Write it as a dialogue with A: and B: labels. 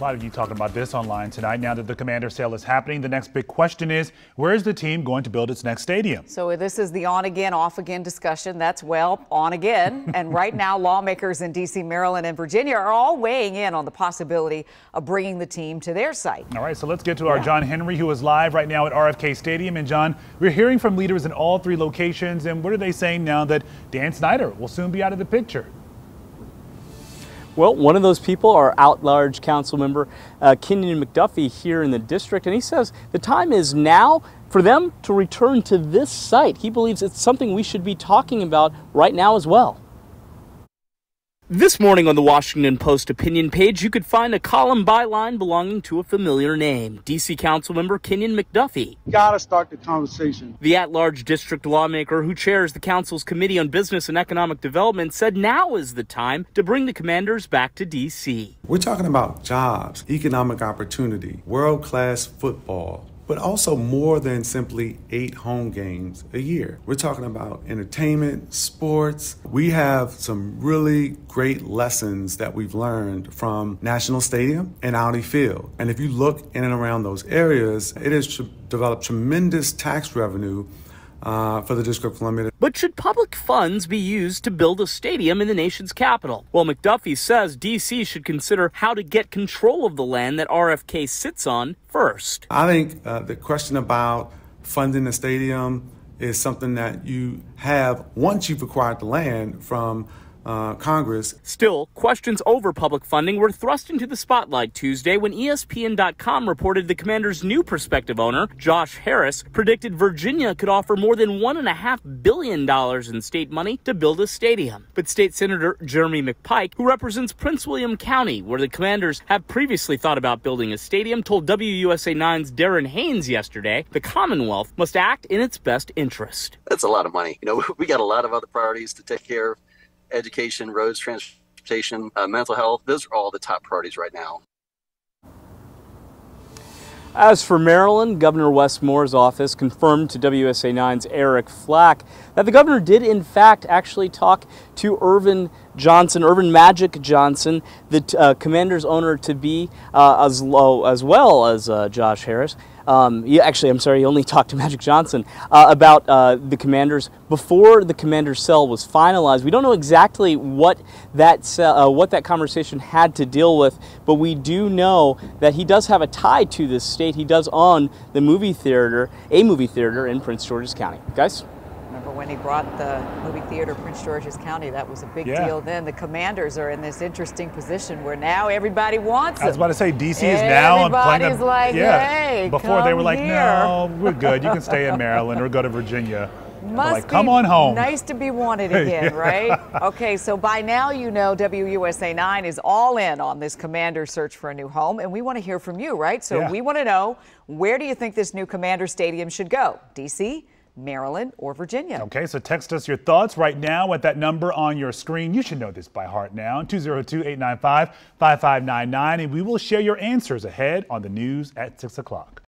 A: A lot of you talking about this online tonight. Now that the Commander sale is happening, the next big question is, where is the team going to build its next stadium?
B: So this is the on again, off again discussion. That's, well, on again. And right now, lawmakers in D.C., Maryland, and Virginia are all weighing in on the possibility of bringing the team to their site.
A: All right, so let's get to our John Henry, who is live right now at RFK Stadium. And John, we're hearing from leaders in all three locations. And what are they saying now that Dan Snyder will soon be out of the picture?
C: Well, one of those people, our at-large council member, Kenyon McDuffie, here in the district, and he says the time is now for them to return to this site. He believes it's something we should be talking about right now as well. This morning on the Washington Post opinion page, you could find a column byline belonging to a familiar name, D.C. Councilmember Kenyon McDuffie.
D: Gotta start the conversation.
C: The at-large district lawmaker who chairs the council's Committee on Business and Economic Development said now is the time to bring the Commanders back to D.C.
E: We're talking about jobs, economic opportunity, world-class football, but also more than simply 8 home games a year. We're talking about entertainment, sports. We have some really great lessons that we've learned from National Stadium and Audi Field. And if you look in and around those areas, it has developed tremendous tax revenue for the District of Columbia.
C: But should public funds be used to build a stadium in the nation's capital? Well, McDuffie says D.C. should consider how to get control of the land that RFK sits on first.
E: I think the question about funding the stadium is something that you have once you've acquired the land from Congress.
C: Still, questions over public funding were thrust into the spotlight Tuesday when ESPN.com reported the Commanders' new prospective owner, Josh Harris, predicted Virginia could offer more than $1.5 billion in state money to build a stadium. But State Senator Jeremy McPike, who represents Prince William County, where the Commanders have previously thought about building a stadium, told WUSA 9's Darren Haynes yesterday the Commonwealth must act in its best interest.
F: That's a lot of money. We got a lot of other priorities to take care of. Education, roads, transportation, mental health, those are all the top priorities right now.
C: As for Maryland, Governor Wes Moore's office confirmed to WUSA 9's Eric Flack that the governor did in fact actually talk to Irvin Magic Johnson, the Commanders owner to be, as well as Josh Harris. He only talked to Magic Johnson about the Commanders before the Commanders sale was finalized. We don't know exactly what that conversation had to deal with, but we do know that he does have a tie to this state. He does own a movie theater in Prince George's County. Guys?
B: Remember when he brought the movie theater to Prince George's County? That was a big deal then. The Commanders are in this interesting position where now everybody wants them.
A: I was about to say, D.C. is now playing
B: Everybody's like, hey,
A: before they were like,
B: here.
A: No, we're good. You can stay in Maryland or go to Virginia.
B: Must
A: come on home.
B: Nice to be wanted again, right? Okay, so by now you know WUSA 9 is all in on this Commander search for a new home, and we want to hear from you, right? So we want to know, where do you think this new Commander Stadium should go? D.C., Maryland, or Virginia?
A: Okay, so text us your thoughts right now at that number on your screen. You should know this by heart now, 202-895-5599, and we will share your answers ahead on the news at 6 o'clock.